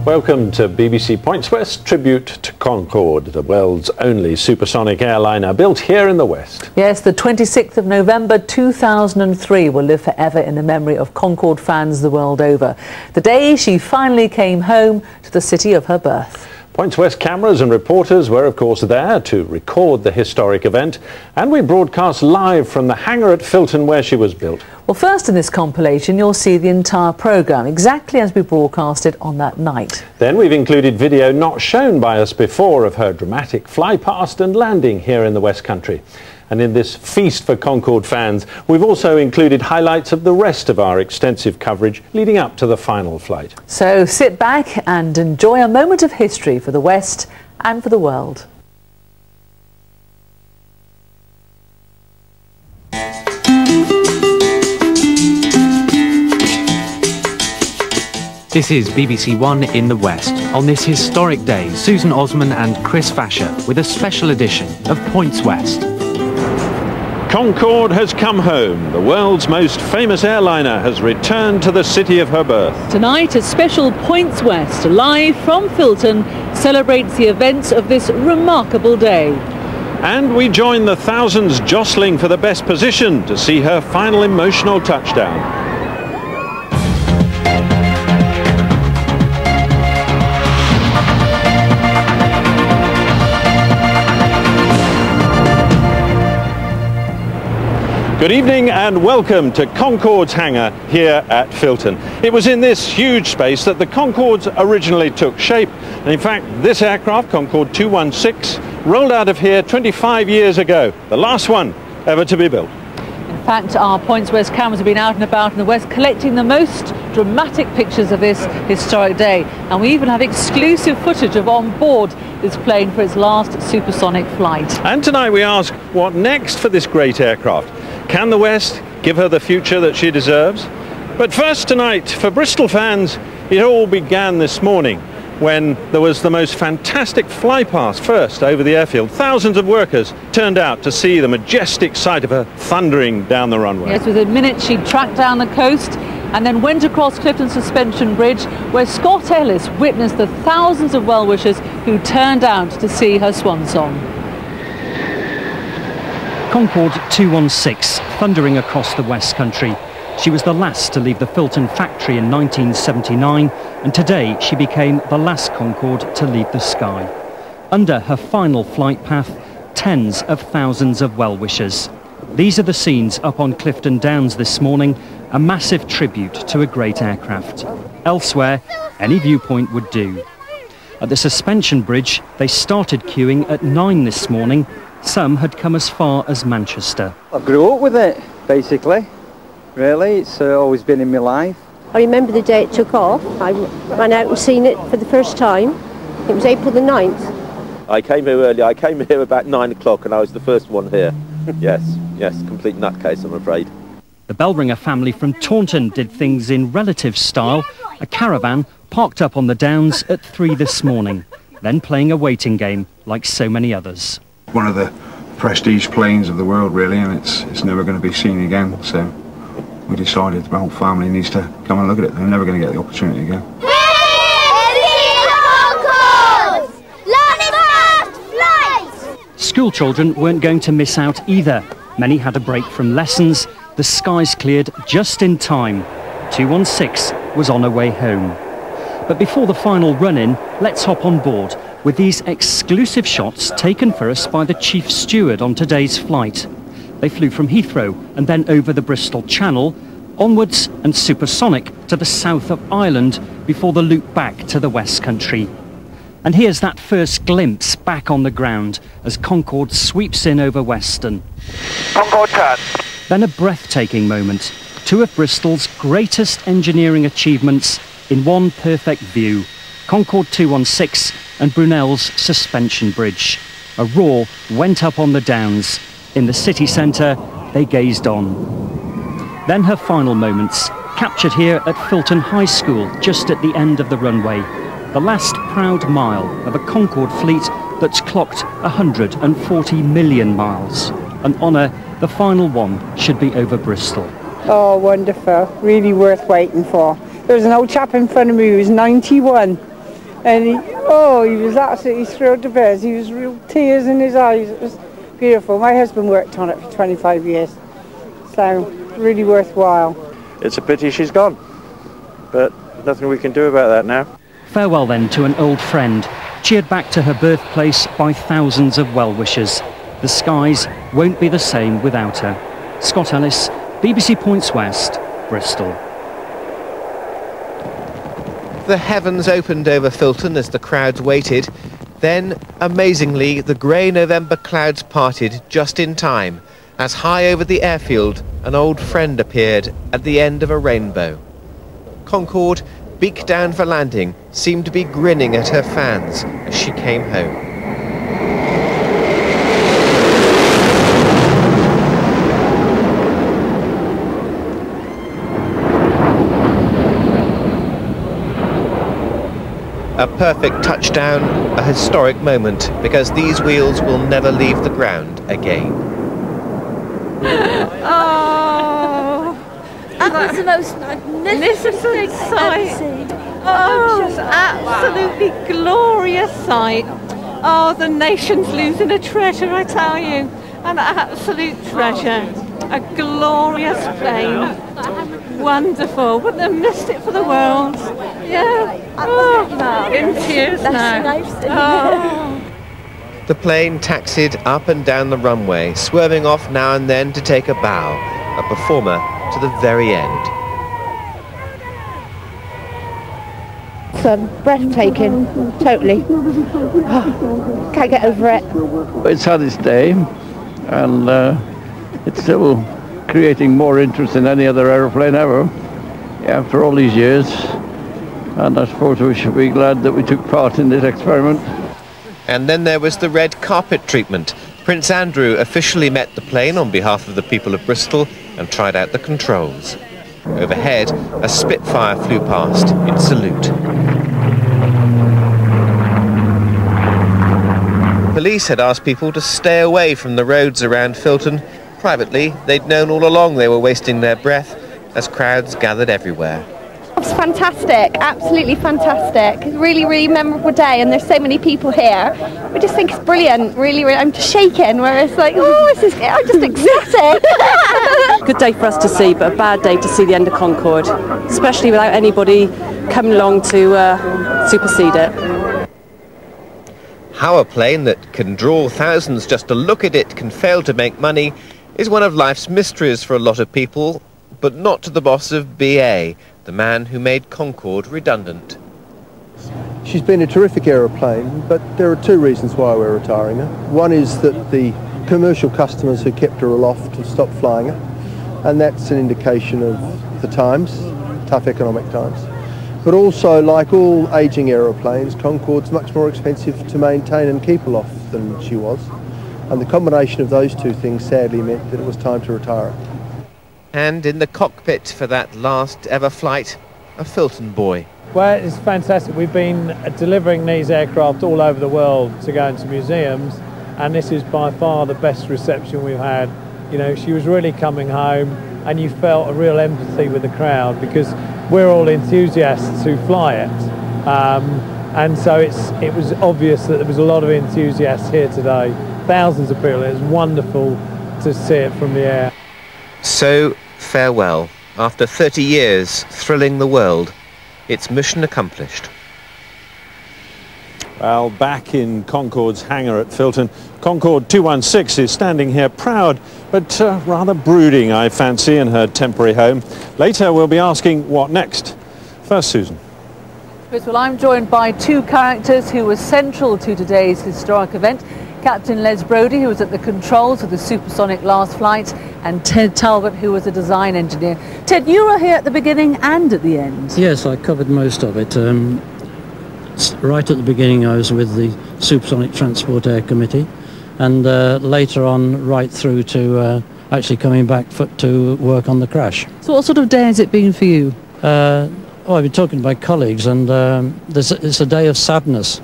Welcome to BBC Points West tribute to Concorde, the world's only supersonic airliner built here in the West. Yes, the 26th of November 2003 will live forever in the memory of Concorde fans the world over. The day she finally came home to the city of her birth. Points West cameras and reporters were of course there to record the historic event, and we broadcast live from the hangar at Filton where she was built. Well, first in this compilation you'll see the entire programme, exactly as we broadcast it on that night. Then we've included video not shown by us before of her dramatic fly-past and landing here in the West Country. And in this feast for Concorde fans, we've also included highlights of the rest of our extensive coverage leading up to the final flight. So sit back and enjoy a moment of history for the West and for the world. This is BBC One in the West. On this historic day, Susan Osman and Chris Fasher with a special edition of Points West. Concorde has come home. The world's most famous airliner has returned to the city of her birth. Tonight, a special Points West, live from Filton, celebrates the events of this remarkable day. And we join the thousands jostling for the best position to see her final emotional touchdown. Good evening and welcome to Concorde's hangar here at Filton. It was in this huge space that the Concordes originally took shape. And in fact, this aircraft, Concorde 216, rolled out of here 25 years ago, the last one ever to be built. In fact, our Points West cameras have been out and about in the West collecting the most dramatic pictures of this historic day. And we even have exclusive footage of on board this plane for its last supersonic flight. And tonight we ask, what next for this great aircraft? Can the West give her the future that she deserves? But first tonight, for Bristol fans, it all began this morning when there was the most fantastic fly-past first over the airfield. Thousands of workers turned out to see the majestic sight of her thundering down the runway. Yes, within minutes she tracked down the coast and then went across Clifton Suspension Bridge, where Scott Ellis witnessed the thousands of well-wishers who turned out to see her swan song. Concorde 216, thundering across the West Country. She was the last to leave the Filton factory in 1979, and today she became the last Concorde to leave the sky. Under her final flight path, tens of thousands of well-wishers. These are the scenes up on Clifton Downs this morning, a massive tribute to a great aircraft. Elsewhere, any viewpoint would do. At the suspension bridge, they started queuing at 9 this morning. Some had come as far as Manchester. I grew up with it, basically. Really, it's always been in my life. I remember the day it took off. I ran out and seen it for the first time. It was April the 9th. I came here early. I came here about 9 o'clock and I was the first one here. Yes, complete nutcase, I'm afraid. The Bellringer family from Taunton did things in relative style. A caravan parked up on the Downs at 3 this morning, then playing a waiting game like so many others. One of the prestige planes of the world, really, and it's never going to be seen again, so we decided the whole family needs to come and look at it. They're never going to get the opportunity again. School children weren't going to miss out either. Many had a break from lessons. The skies cleared just in time. 216 was on her way home. But before the final run-in, let's hop on board with these exclusive shots taken for us by the chief steward on today's flight. They flew from Heathrow and then over the Bristol Channel, onwards and supersonic to the south of Ireland before the loop back to the West Country. And here's that first glimpse back on the ground as Concorde sweeps in over Weston. Concorde turn. Then a breathtaking moment. Two of Bristol's greatest engineering achievements in one perfect view. Concorde 216 and Brunel's suspension bridge. A roar went up on the Downs. In the city centre, they gazed on. Then her final moments, captured here at Filton High School, just at the end of the runway. The last proud mile of a Concorde fleet that's clocked 140 million miles. An honour the final one should be over Bristol. Oh, wonderful. Really worth waiting for. There was an old chap in front of me who was 91. And he was absolutely thrilled to bits. He was real tears in his eyes. It was beautiful. My husband worked on it for 25 years, so really worthwhile. It's a pity she's gone, but nothing we can do about that now. Farewell then to an old friend, cheered back to her birthplace by thousands of well-wishers. The skies won't be the same without her. Scott Ellis, BBC Points West, Bristol. The heavens opened over Filton as the crowds waited. Then, amazingly, the grey November clouds parted just in time, as high over the airfield an old friend appeared at the end of a rainbow. Concorde, beak down for landing, seemed to be grinning at her fans as she came home. A perfect touchdown, a historic moment, because these wheels will never leave the ground again. Oh, that was the most magnificent sight. Oh, absolutely glorious sight. Oh, the nation's losing a treasure, I tell you. An absolute treasure. A glorious plane. Wonderful. Wouldn't have missed it for the world. Yeah. Oh, in tears now. Oh. The plane taxied up and down the runway, swerving off now and then to take a bow, a performer to the very end. It's breathtaking, totally. Oh, can't get over it. It's had its day, and it's still creating more interest than any other aeroplane ever, after all these years. And I suppose we should be glad that we took part in this experiment. And then there was the red carpet treatment. Prince Andrew officially met the plane on behalf of the people of Bristol and tried out the controls. Overhead, a Spitfire flew past in salute. Police had asked people to stay away from the roads around Filton. Privately, they'd known all along they were wasting their breath as crowds gathered everywhere. It's fantastic, absolutely fantastic. It's a really, really memorable day, and there's so many people here. We just think it's brilliant, really, really. I'm just shaking, where it's like, oh, this is, I'm just ecstatic. Good day for us to see, but a bad day to see the end of Concorde, especially without anybody coming along to supersede it. How a plane that can draw thousands just to look at it can fail to make money is one of life's mysteries for a lot of people, but not to the boss of BA, the man who made Concorde redundant. She's been a terrific aeroplane, but there are two reasons why we're retiring her. One is that the commercial customers who kept her aloft have stopped flying her, and that's an indication of the times, tough economic times. But also, like all ageing aeroplanes, Concorde's much more expensive to maintain and keep aloft than she was. And the combination of those two things sadly meant that it was time to retire her. And in the cockpit for that last ever flight, a Filton boy. Well, it's fantastic. We've been delivering these aircraft all over the world to go into museums, and this is by far the best reception we've had. You know, she was really coming home, and you felt a real empathy with the crowd because we're all enthusiasts who fly it. And so it was obvious that there was a lot of enthusiasts here today. Thousands of people. It was wonderful to see it from the air. So, farewell. After 30 years thrilling the world, it's mission accomplished. Well, back in Concorde's hangar at Filton, Concorde 216 is standing here proud, but rather brooding, I fancy, in her temporary home. Later, we'll be asking what next. First, Susan. Well, I'm joined by two characters who were central to today's historic event. Captain Les Brodie, who was at the controls of the supersonic last flight, and Ted Talbot, who was a design engineer. Ted, you were here at the beginning and at the end. Yes, I covered most of it. Right at the beginning I was with the Supersonic Transport Air Committee, and later on right through to actually coming back to work on the crash. So what sort of day has it been for you? I've been talking to my colleagues, and it's a day of sadness.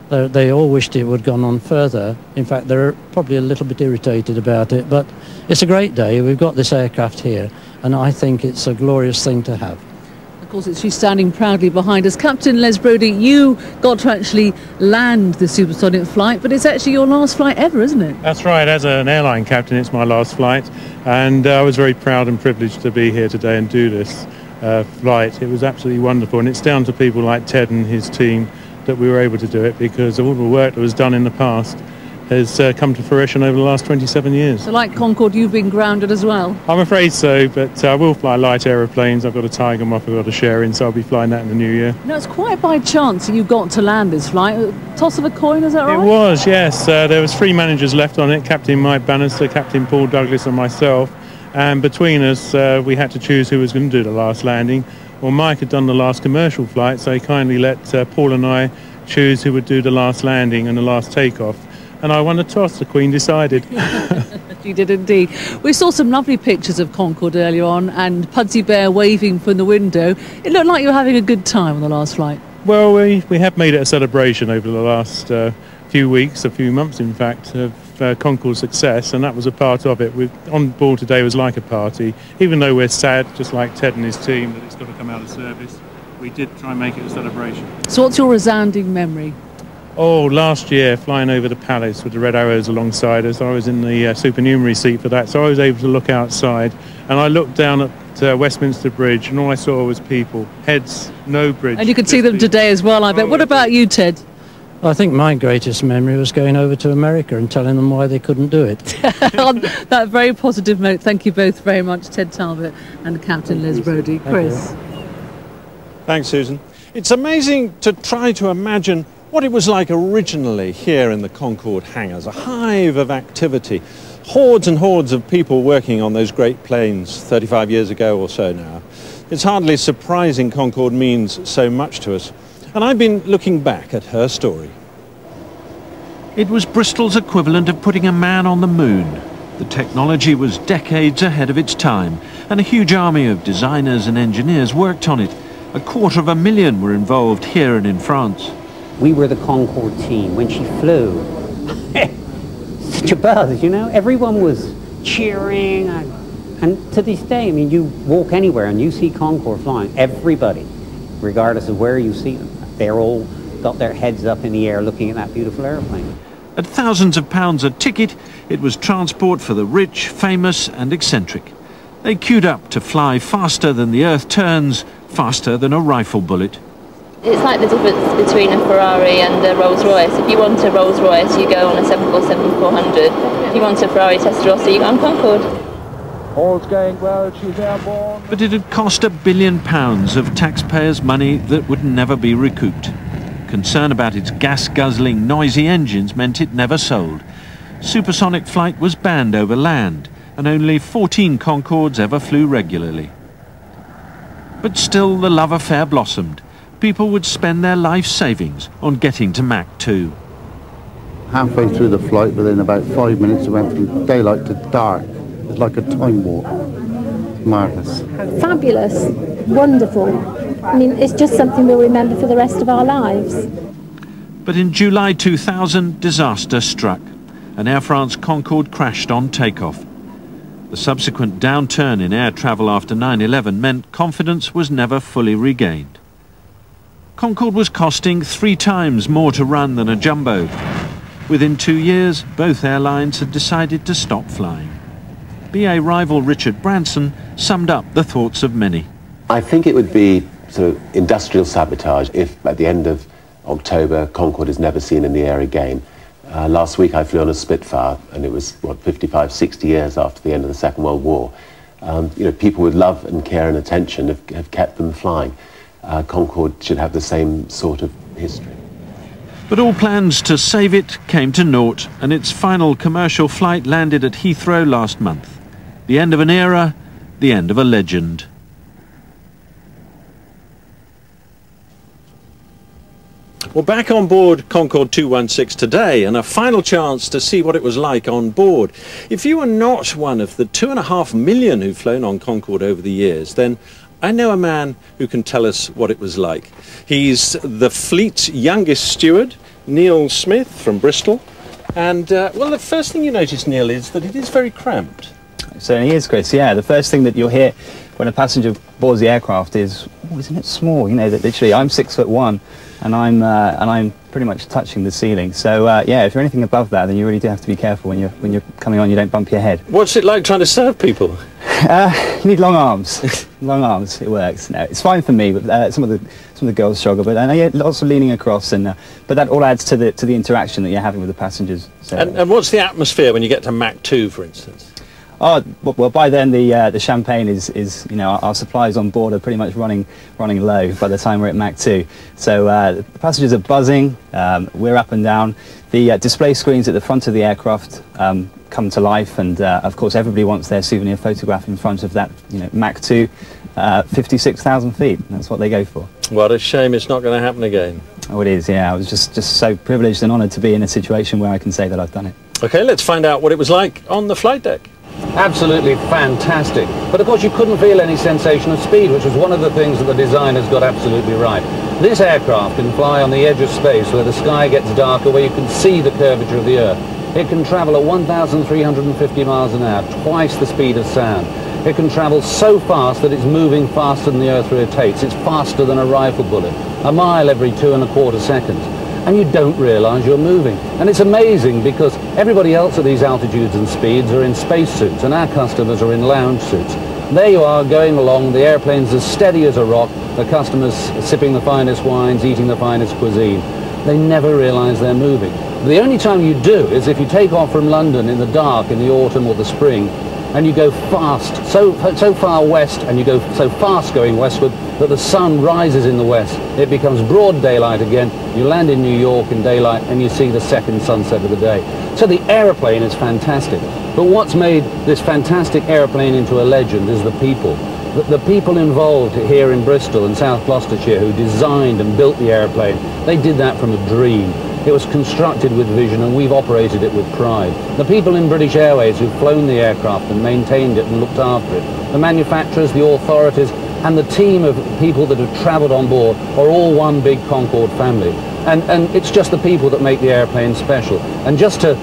They all wished it would have gone on further. In fact, they're probably a little bit irritated about it, but it's a great day. We've got this aircraft here, and I think it's a glorious thing to have. Of course, she's standing proudly behind us. Captain Les Brodie, you got to actually land the supersonic flight, but it's actually your last flight ever, isn't it? That's right. As an airline captain, it's my last flight, and I was very proud and privileged to be here today and do this flight. It was absolutely wonderful, and it's down to people like Ted and his team that we were able to do it, because all the work that was done in the past has come to fruition over the last 27 years. So like Concorde, you've been grounded as well? I'm afraid so, but I will fly light aeroplanes. I've got a Tiger Moth I've got to share in, so I'll be flying that in the new year. No, it's quite by chance that you got to land this flight. Toss of a coin, is that right? It was, yes. There was 3 managers left on it, Captain Mike Bannister, Captain Paul Douglas and myself. And between us, we had to choose who was going to do the last landing. Well, Mike had done the last commercial flight, so he kindly let Paul and I choose who would do the last landing and the last takeoff. And I won the toss, the Queen decided. You did indeed. We saw some lovely pictures of Concorde earlier on, and Pudsey Bear waving from the window. It looked like you were having a good time on the last flight. Well, we have made it a celebration over the last few weeks, a few months in fact, of Concorde's success, and that was a part of it. On board today was like a party. Even though we're sad, just like Ted and his team, that it's got to come out of service, we did try and make it a celebration. So what's your resounding memory? Oh, last year, flying over the Palace with the Red Arrows alongside us, I was in the supernumerary seat for that, so I was able to look outside, and I looked down at Westminster Bridge, and all I saw was people, heads, no bridge. And you could see them today as well, I bet. What about you, Ted? I think my greatest memory was going over to America and telling them why they couldn't do it. On that very positive note, thank you both very much, Ted Talbot and Captain Les Brodie. Chris. Thanks, Susan. It's amazing to try to imagine what it was like originally here in the Concorde hangars, a hive of activity, hordes and hordes of people working on those great planes 35 years ago or so now. It's hardly surprising Concorde means so much to us, and I've been looking back at her story. It was Bristol's equivalent of putting a man on the moon. The technology was decades ahead of its time, and a huge army of designers and engineers worked on it. 250,000 were involved here and in France. We were the Concorde team. When she flew, such a buzz, you know? Everyone was cheering. And to this day, I mean, you walk anywhere and you see Concorde flying. Everybody, regardless of where you see them, they're all got their heads up in the air looking at that beautiful airplane. At thousands of pounds a ticket, it was transport for the rich, famous and eccentric. They queued up to fly faster than the Earth turns, faster than a rifle bullet. It's like the difference between a Ferrari and a Rolls-Royce. If you want a Rolls-Royce, you go on a 747-400. If you want a Ferrari Testarossa, you go on Concorde. All's going well, she's airborne. But it had cost £1 billion of taxpayers' money that would never be recouped. Concern about its gas-guzzling, noisy engines meant it never sold. Supersonic flight was banned over land, and only 14 Concordes ever flew regularly. But still the love affair blossomed. People would spend their life savings on getting to Mach 2. Halfway through the flight, within about 5 minutes, it went from daylight to dark. It's like a time warp. Marvellous. Fabulous. Wonderful. I mean, it's just something we'll remember for the rest of our lives. But in July 2000, disaster struck. An Air France Concorde crashed on takeoff. The subsequent downturn in air travel after 9/11 meant confidence was never fully regained. Concorde was costing 3 times more to run than a jumbo. Within 2 years, both airlines had decided to stop flying. BA rival Richard Branson summed up the thoughts of many. I think it would be sort of industrial sabotage if at the end of October Concorde is never seen in the air again. Last week I flew on a Spitfire, and it was, 55, 60 years after the end of the Second World War. People with love and care and attention have kept them flying. Concorde should have the same sort of history. But all plans to save it came to naught, and its final commercial flight landed at Heathrow last month. The end of an era, the end of a legend. Well, back on board Concorde 216 today, and a final chance to see what it was like on board. If you are not one of the 2.5 million who've flown on Concorde over the years, then I know a man who can tell us what it was like. He's the fleet's youngest steward, Neil Smith from Bristol. And, well, the first thing you notice, Neil, is that it is very cramped. It certainly is, Chris. Yeah, the first thing that you'll hear when a passenger boards the aircraft is, "Oh, isn't it small?" You know, that literally I'm 6'1", and I'm pretty much touching the ceiling. So yeah, if you're anything above that, then you really do have to be careful when you're coming on. You don't bump your head. What's it like trying to serve people? You need long arms. Long arms. It works. No, it's fine for me, but some of the girls struggle. But yeah, lots of leaning across, and but that all adds to the interaction that you're having with the passengers. So. And what's the atmosphere when you get to Mach 2, for instance? Oh, well, by then the champagne is you know, our supplies on board are pretty much running low by the time we're at Mach 2. So the passengers are buzzing, we're up and down. The display screens at the front of the aircraft come to life, and of course everybody wants their souvenir photograph in front of that, you know, Mach 2, 56,000 feet. That's what they go for. What a shame it's not going to happen again. Oh, it is, yeah. I was just so privileged and honoured to be in a situation where I can say that I've done it. Okay, let's find out what it was like on the flight deck. Absolutely fantastic. But of course you couldn't feel any sensation of speed, which was one of the things that the designers got absolutely right. This aircraft can fly on the edge of space where the sky gets darker, where you can see the curvature of the Earth. It can travel at 1,350 miles an hour, twice the speed of sound. It can travel so fast that it's moving faster than the Earth rotates. It's faster than a rifle bullet, a mile every 2¼ seconds. And you don't realise you're moving. And it's amazing because everybody else at these altitudes and speeds are in spacesuits, and our customers are in lounge suits. There you are, going along, the airplane's as steady as a rock, the customers sipping the finest wines, eating the finest cuisine. They never realise they're moving. The only time you do is if you take off from London in the dark in the autumn or the spring, and you go fast, so far west, and you go so fast going westward that the sun rises in the west. It becomes broad daylight again. You land in New York in daylight and you see the second sunset of the day. So the aeroplane is fantastic. But what's made this fantastic aeroplane into a legend is the people. The people involved here in Bristol and South Gloucestershire who designed and built the aeroplane, they did that from a dream. It was constructed with vision, and we've operated it with pride. The people in British Airways who've flown the aircraft and maintained it and looked after it, the manufacturers, the authorities, and the team of people that have travelled on board are all one big Concorde family. And it's just the people that make the airplane special. And just to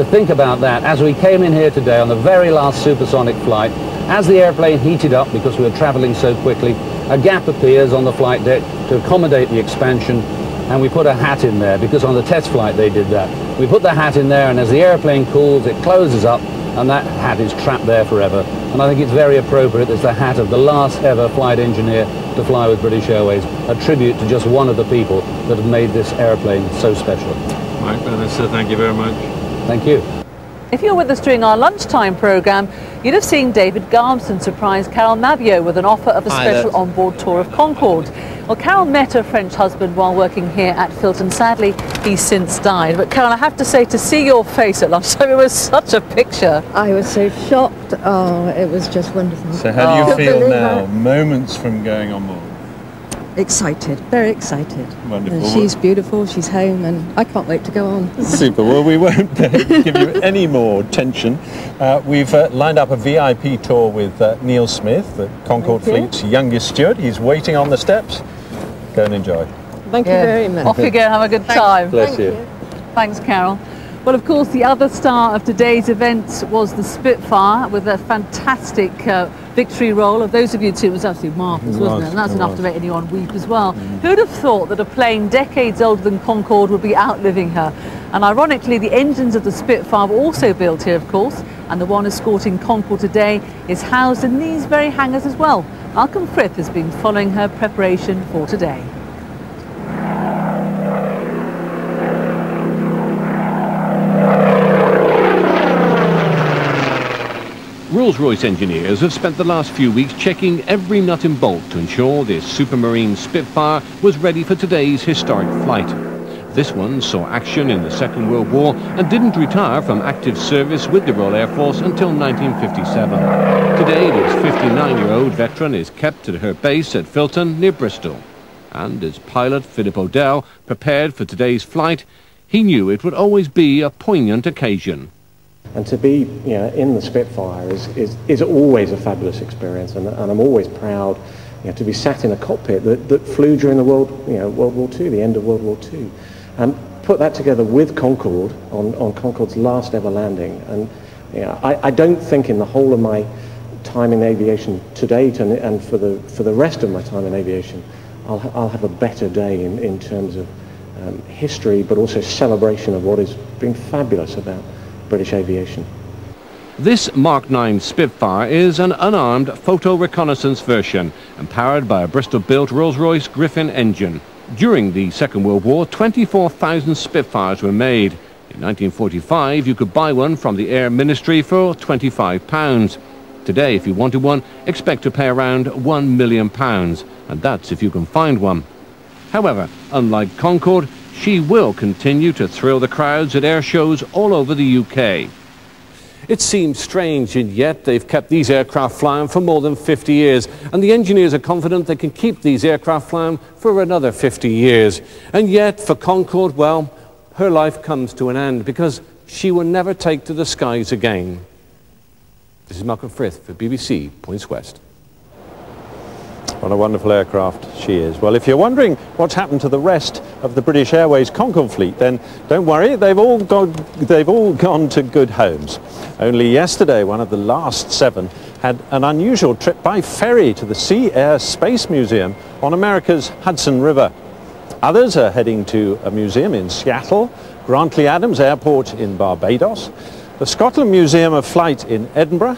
think about that, as we came in here today on the very last supersonic flight, as the airplane heated up because we were travelling so quickly, a gap appears on the flight deck to accommodate the expansion, and we put a hat in there because on the test flight they did that. We put the hat in there, and as the airplane cools, it closes up, and that hat is trapped there forever. And I think it's very appropriate. It's the hat of the last ever flight engineer to fly with British Airways, a tribute to just one of the people that have made this airplane so special. Mike Bannister, thank you very much. Thank you. If you were with us during our lunchtime programme, you'd have seen David Garbson surprise Carol Mabillot with an offer of a special onboard tour of Concorde. Well, Carol met her French husband while working here at Filton. Sadly, he's since died. But Carol, I have to say, to see your face at lunchtime, it was such a picture. I was so shocked. Oh, it was just wonderful. So how do you feel now, moments from going on board? Excited, very excited. Wonderful. She's beautiful, she's home, and I can't wait to go on. Super. Well, we won't give you any more tension. We've lined up a VIP tour with Neil Smith, the Concorde fleet's youngest steward. He's waiting on the steps. Go and enjoy. Thank you very much. Off you go, have a good time. Bless you. Thanks, Carol. Well, of course, the other star of today's event was the Spitfire with a fantastic victory roll. Of those of you two, it was absolutely marvellous, wasn't it? And that's enough to make anyone weep as well. Who'd have thought that a plane decades older than Concorde would be outliving her? And ironically, the engines of the Spitfire were also built here, of course, and the one escorting Concorde today is housed in these very hangars as well. Malcolm Frith has been following her preparation for today. Rolls-Royce engineers have spent the last few weeks checking every nut and bolt to ensure this Supermarine Spitfire was ready for today's historic flight. This one saw action in the Second World War and didn't retire from active service with the Royal Air Force until 1957. Today, this 59-year-old veteran is kept at her base at Filton near Bristol. And as pilot Philip O'Dell prepared for today's flight, he knew it would always be a poignant occasion. And to be, in the Spitfire is always a fabulous experience, and I'm always proud, to be sat in a cockpit that flew during the World War II, the end of World War II, and put that together with Concorde on Concorde's last ever landing, and I don't think in the whole of my time in aviation to date and for the rest of my time in aviation, I'll have a better day in terms of history, but also celebration of what has been fabulous about British aviation. This Mark 9 Spitfire is an unarmed photo reconnaissance version and powered by a Bristol-built Rolls-Royce Griffin engine. During the Second World War, 24,000 Spitfires were made. In 1945, you could buy one from the Air Ministry for £25. Today, if you wanted one, expect to pay around £1 million, and that's if you can find one. However, unlike Concorde, she will continue to thrill the crowds at air shows all over the UK. It seems strange, and yet they've kept these aircraft flying for more than 50 years, and the engineers are confident they can keep these aircraft flying for another 50 years. And yet, for Concorde, well, her life comes to an end because she will never take to the skies again. This is Malcolm Frith for BBC Points West. What a wonderful aircraft she is. Well, if you're wondering what's happened to the rest of the British Airways Concorde fleet, then don't worry, they've all gone to good homes. Only yesterday, one of the last 7 had an unusual trip by ferry to the Sea Air Space Museum on America's Hudson River. Others are heading to a museum in Seattle, Grantley Adams Airport in Barbados, the Scotland Museum of Flight in Edinburgh,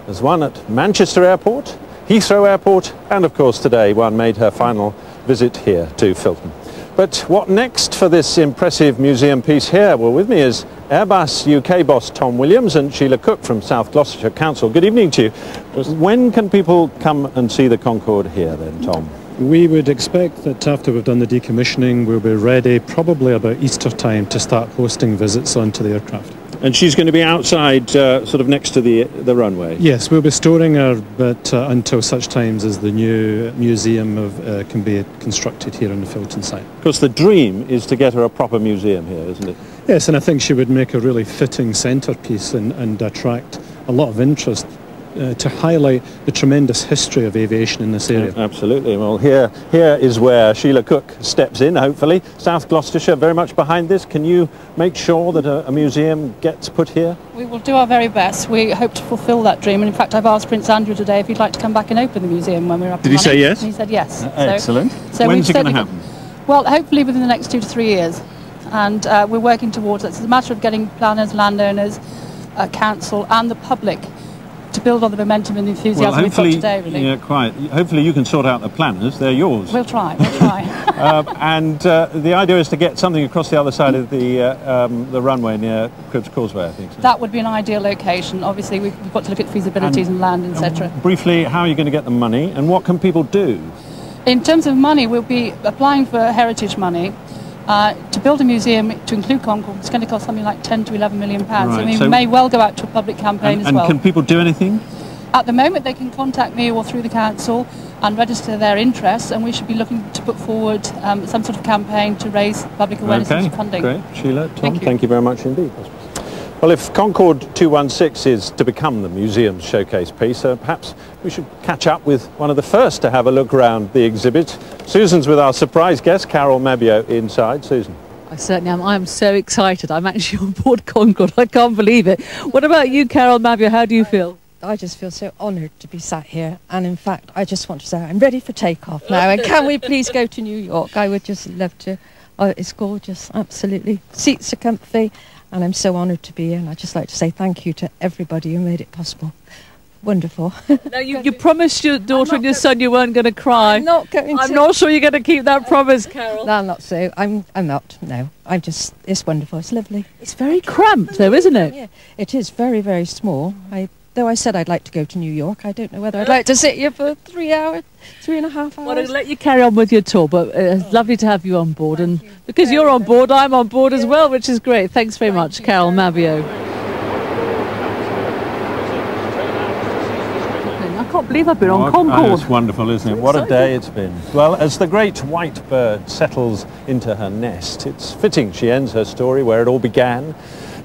there's one at Manchester Airport, Heathrow Airport, and of course today one made her final visit here to Filton. But what next for this impressive museum piece here? Well, with me is Airbus UK boss Tom Williams and Sheila Cook from South Gloucestershire Council. Good evening to you. When can people come and see the Concorde here then, Tom? We would expect that after we've done the decommissioning, we'll be ready probably about Easter time to start hosting visits onto the aircraft. And she's going to be outside, sort of next to the runway? Yes, we'll be storing her, but until such times as the new museum can be constructed here on the Filton site. Because the dream is to get her a proper museum here, isn't it? Yes, and I think she would make a really fitting centrepiece and attract a lot of interest to highlight the tremendous history of aviation in this area. Absolutely. Well, here is where Sheila Cook steps in, hopefully. South Gloucestershire very much behind this. Can you make sure that a museum gets put here? We will do our very best. We hope to fulfil that dream, and in fact I've asked Prince Andrew today if he'd like to come back and open the museum when we're up and running. Did he say yes? And he said yes. Excellent. So when's it going to happen? Well, hopefully within the next 2 to 3 years, and we're working towards it. It's a matter of getting planners, landowners, council and the public to build on the momentum and enthusiasm we've got today, really. Yeah, quite. Hopefully you can sort out the planners, they're yours. We'll try. And the idea is to get something across the other side of the runway near Cribbs Causeway, I think. So. That would be an ideal location. Obviously we've got to look at feasibilities and land, etc. Briefly, how are you going to get the money and what can people do? In terms of money, we'll be applying for heritage money. To build a museum to include Concorde, it's going to cost something like 10 to 11 million pounds. Right, I mean, we may well go out to a public campaign as well. And can people do anything? At the moment, they can contact me or through the council and register their interest, and we should be looking to put forward some sort of campaign to raise public awareness and funding. Great. Sheila, Tom, thank you very much indeed. Well, if Concorde 216 is to become the museum's showcase piece, perhaps we should catch up with one of the first to have a look around the exhibit. Susan's with our surprise guest, Carol Mabbio, inside. Susan. I certainly am. I'm so excited. I'm actually on board Concorde. I can't believe it. What about you, Carol Mabbio? How do you feel? I just feel so honoured to be sat here, and in fact I just want to say I'm ready for takeoff now, and can we please go to New York? I would just love to. Oh, it's gorgeous, absolutely. Seats are comfy, and I'm so honoured to be here, and I'd just like to say thank you to everybody who made it possible. Wonderful. Now, you promised your daughter and your son you weren't going to cry. I'm not going to. I'm not sure you're going to keep that promise, Carol. No, I'm not so. I'm not, no. I'm just, it's wonderful, it's lovely. It's very cramped though, isn't it? Yeah, it is very, very small. Though I said I'd like to go to New York, I don't know whether I'd like to sit here for 3 hours, 3.5 hours. Well, I'll let you carry on with your tour, but it's lovely to have you on board. And because you're on board, I'm on board as well, which is great. Thanks very much, Carol Mabbio. I can't believe I've been on Concorde. It's wonderful, isn't it? What a day it's been. Well, as the great white bird settles into her nest, it's fitting she ends her story where it all began,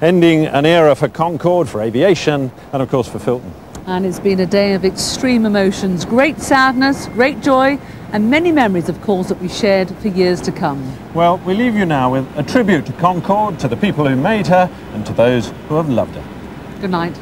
ending an era for Concorde, for aviation, and of course for Filton. And it's been a day of extreme emotions, great sadness, great joy, and many memories, of course, that we shared for years to come. Well, we leave you now with a tribute to Concorde, to the people who made her, and to those who have loved her. Good night.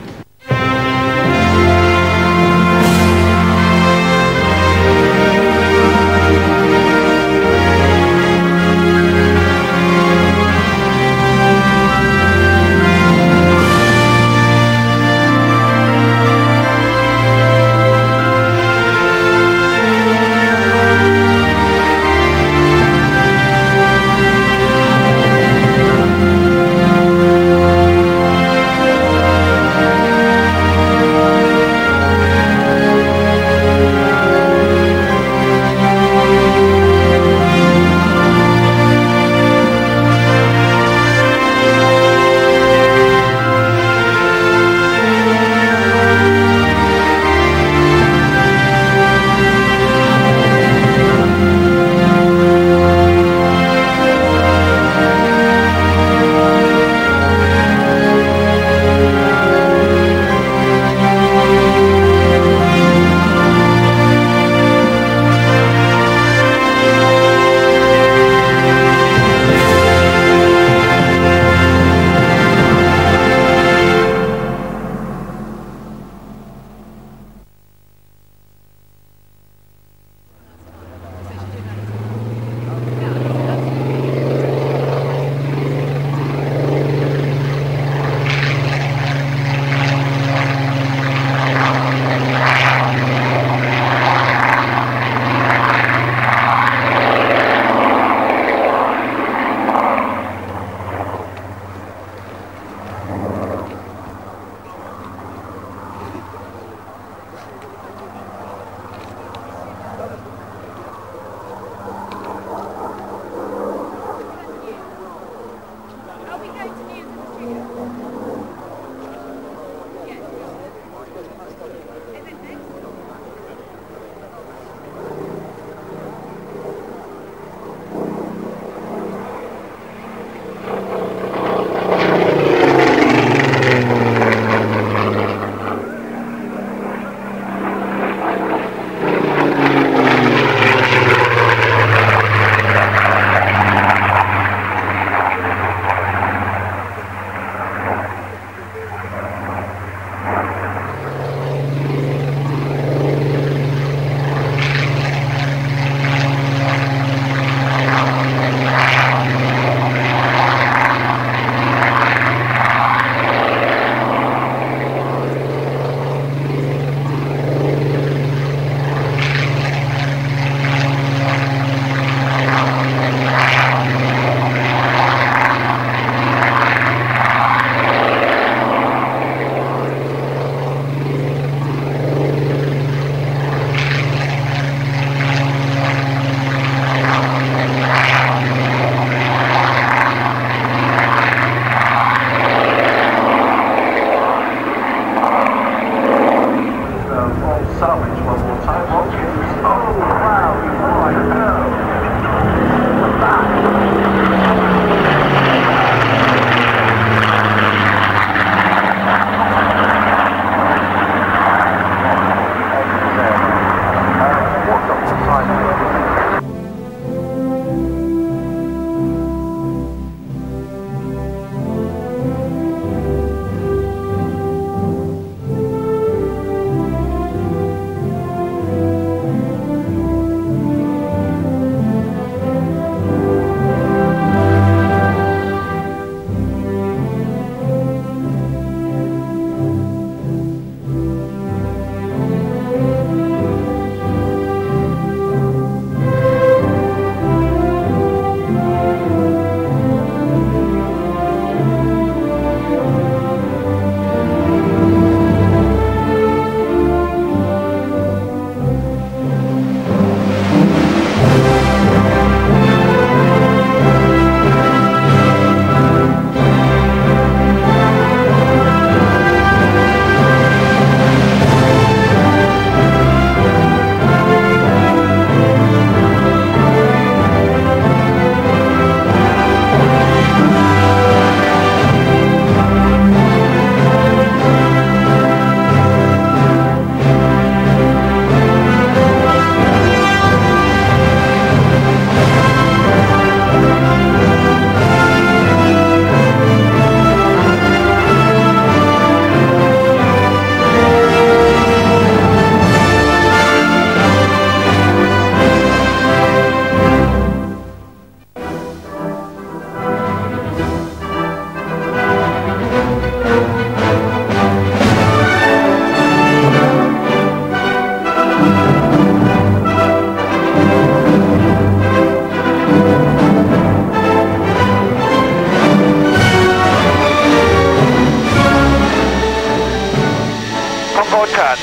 turn.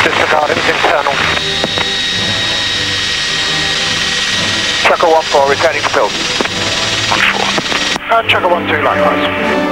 Disregard, it was internal. Checker 1-4, returning to build. 1-4. And checker 1-2 likewise.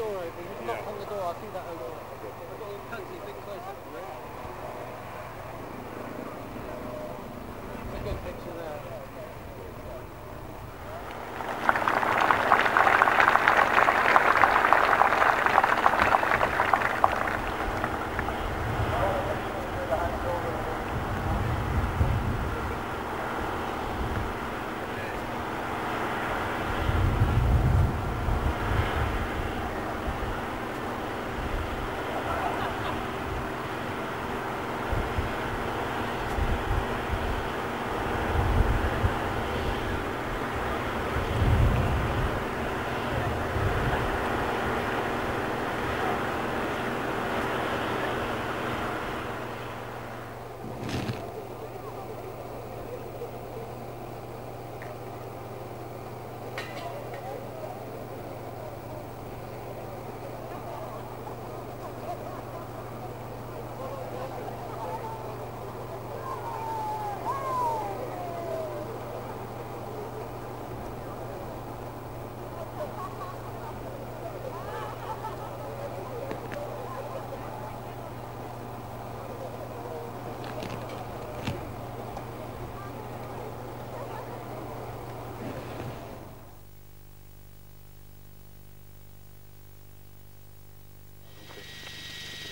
door open. You can knock on the door. I'll keep that open. I've got a fancy big close-up of it. It's a good picture there.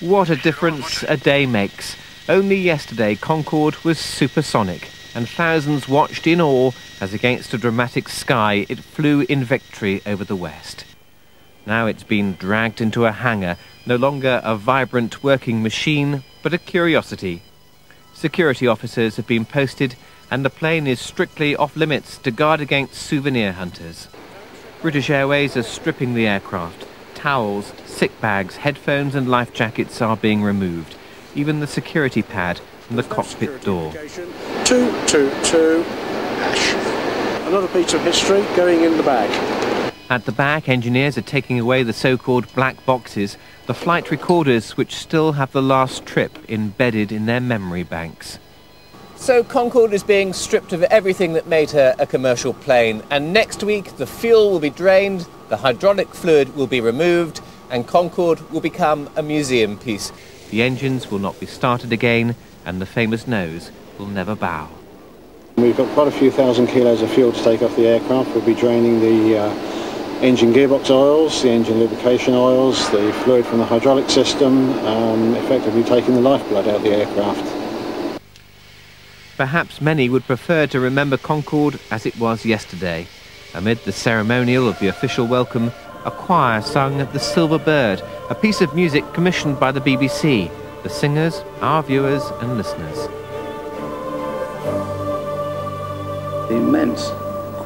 What a difference a day makes. Only yesterday Concorde was supersonic, and thousands watched in awe as against a dramatic sky it flew in victory over the west. Now it's been dragged into a hangar, no longer a vibrant working machine, but a curiosity. Security officers have been posted, and the plane is strictly off limits to guard against souvenir hunters. British Airways are stripping the aircraft. Towels, sick bags, headphones and life jackets are being removed. Even the security pad from the cockpit door. 222 hash. Another piece of history going in the bag. At the back, engineers are taking away the so-called black boxes, the flight recorders which still have the last trip embedded in their memory banks. So Concorde is being stripped of everything that made her a commercial plane, and next week the fuel will be drained, the hydraulic fluid will be removed, and Concorde will become a museum piece. The engines will not be started again, and the famous nose will never bow. We've got quite a few thousand kilos of fuel to take off the aircraft. We'll be draining the engine gearbox oils, the engine lubrication oils, the fluid from the hydraulic system, effectively taking the lifeblood out of the aircraft. Perhaps many would prefer to remember Concorde as it was yesterday. Amid the ceremonial of the official welcome, a choir sung The Silver Bird, a piece of music commissioned by the BBC. The singers, our viewers and listeners. It meant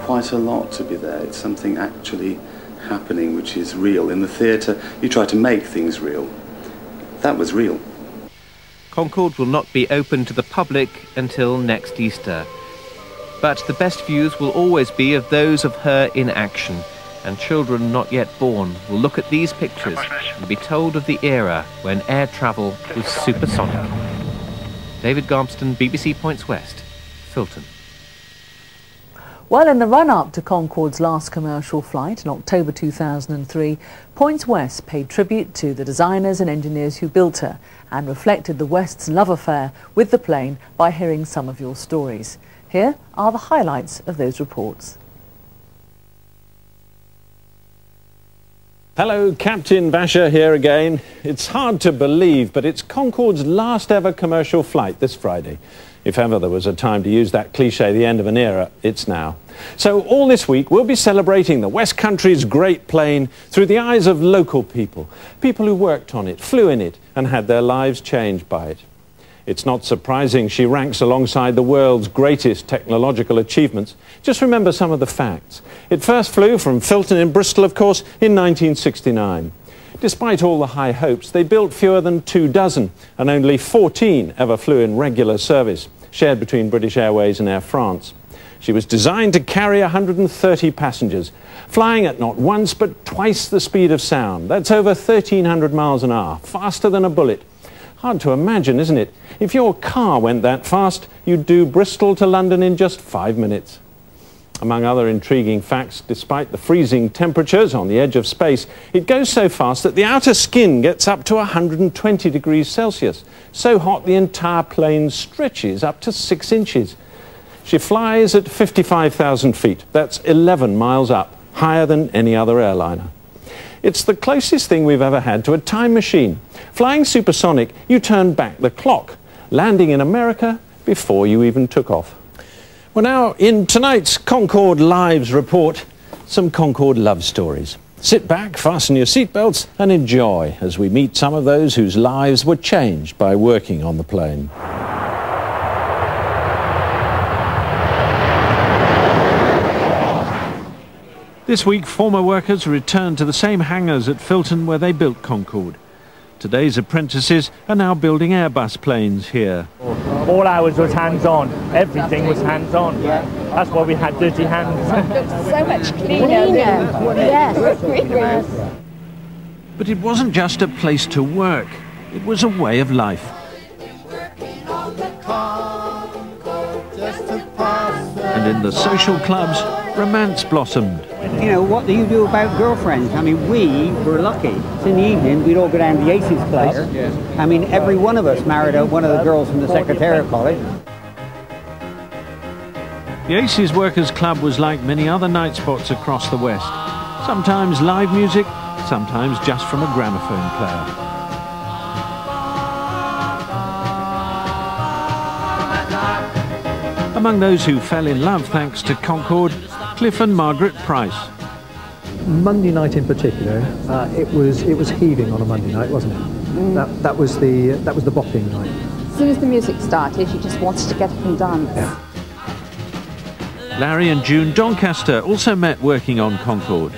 quite a lot to be there. It's something actually happening which is real. In the theatre, you try to make things real. That was real. Concorde will not be open to the public until next Easter. But the best views will always be of those of her in action, and children not yet born will look at these pictures and be told of the era when air travel was supersonic. David Garmston, BBC Points West, Filton. Well, in the run-up to Concorde's last commercial flight in October 2003, Points West paid tribute to the designers and engineers who built her and reflected the West's love affair with the plane by hearing some of your stories. Here are the highlights of those reports. Hello, Captain Basher here again. It's hard to believe, but it's Concorde's last ever commercial flight this Friday. If ever there was a time to use that cliche, the end of an era, it's now. So all this week we'll be celebrating the West Country's great plane through the eyes of local people, people who worked on it, flew in it and had their lives changed by it. It's not surprising she ranks alongside the world's greatest technological achievements. Just remember some of the facts. It first flew from Filton in Bristol, of course, in 1969. Despite all the high hopes, they built fewer than 24, and only 14 ever flew in regular service, shared between British Airways and Air France. She was designed to carry 130 passengers, flying at not once but twice the speed of sound. That's over 1,300 miles an hour, faster than a bullet. Hard to imagine, isn't it? If your car went that fast, you'd do Bristol to London in just 5 minutes. Among other intriguing facts, despite the freezing temperatures on the edge of space, it goes so fast that the outer skin gets up to 120 degrees Celsius. So hot the entire plane stretches up to 6 inches. She flies at 55,000 feet. That's 11 miles up, higher than any other airliner. It's the closest thing we've ever had to a time machine. Flying supersonic, you turn back the clock, landing in America before you even took off. Well, now, in tonight's Concorde Lives report, some Concorde love stories. Sit back, fasten your seatbelts and enjoy as we meet some of those whose lives were changed by working on the plane. This week, former workers returned to the same hangars at Filton where they built Concorde. Today's apprentices are now building Airbus planes here. All ours was hands-on. Everything was hands-on. That's why we had dirty hands. So much cleaner. Yes. But it wasn't just a place to work. It was a way of life. And in the social clubs, romance blossomed. You know, what do you do about girlfriends? I mean, we were lucky. So in the evening, we'd all go down to the Aces place. I mean, every one of us married one of the girls from the Secretariat College. The Aces Workers Club was like many other night spots across the West. Sometimes live music, sometimes just from a gramophone player. Among those who fell in love thanks to Concorde, Cliff and Margaret Price. Monday night in particular, it was heaving on a Monday night, wasn't it? That was the bopping night. As soon as the music started, you just wanted to get up and dance. Yeah. Larry and June Doncaster also met working on Concorde.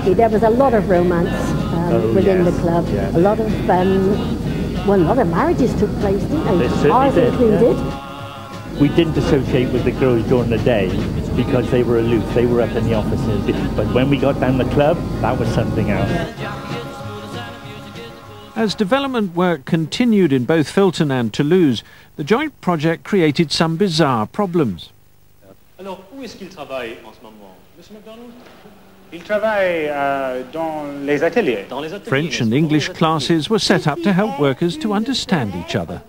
There was a lot of romance within the club. Yes. A lot of a lot of marriages took place, didn't they? Ours included. Yeah. We didn't associate with the girls during the day because they were aloof, they were up in the offices. But when we got down the club, that was something else. As development work continued in both Filton and Toulouse, the joint project created some bizarre problems. Alors, où est-ce qu'il travaille en ce moment, Monsieur McDonald? Il travaille dans les ateliers. French and English classes were set up to help workers to understand each other.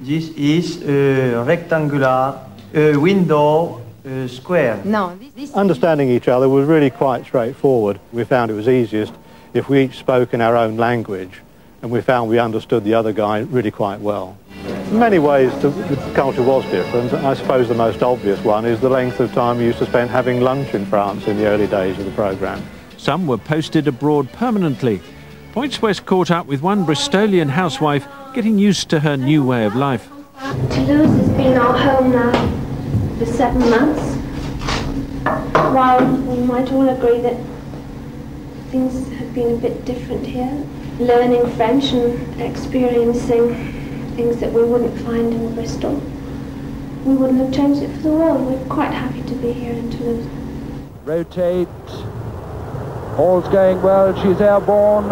This is a rectangular window square. No, Understanding each other was really quite straightforward. We found it was easiest if we each spoke in our own language, and we found we understood the other guy really quite well. In many ways, the culture was different. I suppose the most obvious one is the length of time we used to spend having lunch in France in the early days of the programme. Some were posted abroad permanently. Points West caught up with one Bristolian housewife getting used to her new way of life. Toulouse has been our home now for 7 months. While we might all agree that things have been a bit different here, learning French and experiencing things that we wouldn't find in Bristol, we wouldn't have changed it for the world. We're quite happy to be here in Toulouse. Rotate. All's going well, she's airborne.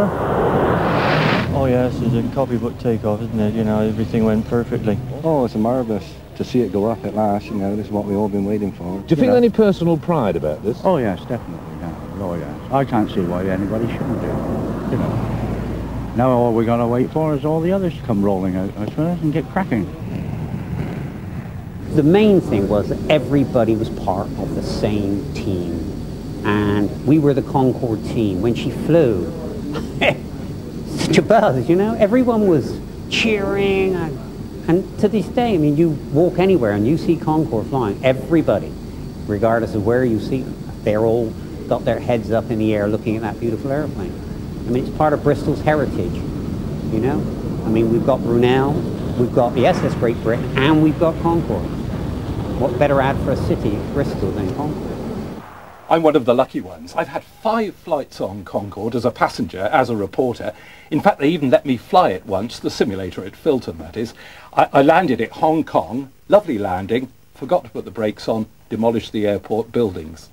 Oh yes, it's a copybook takeoff, isn't it? You know, everything went perfectly. Oh, it's marvellous to see it go up at last, you know, this is what we've all been waiting for. Do you feel any personal pride about this? Oh yes, definitely, yeah. Oh yes. I can't see why anybody shouldn't do it, you know. Now all we got to wait for is all the others to come rolling out, I suppose, and get cracking. The main thing was that everybody was part of the same team. And we were the Concorde team. When she flew, such a buzz, you know? Everyone was cheering. And to this day, I mean, you walk anywhere and you see Concorde flying. Everybody, regardless of where you see them, they're all got their heads up in the air looking at that beautiful airplane. I mean, it's part of Bristol's heritage, you know? I mean, we've got Brunel, we've got the SS Great Britain, and we've got Concorde. What better ad for a city, Bristol, than Concorde? I'm one of the lucky ones. I've had 5 flights on Concorde as a passenger, as a reporter. In fact, they even let me fly it once, the simulator at Filton, that is. I landed at Hong Kong, lovely landing, forgot to put the brakes on, demolished the airport buildings.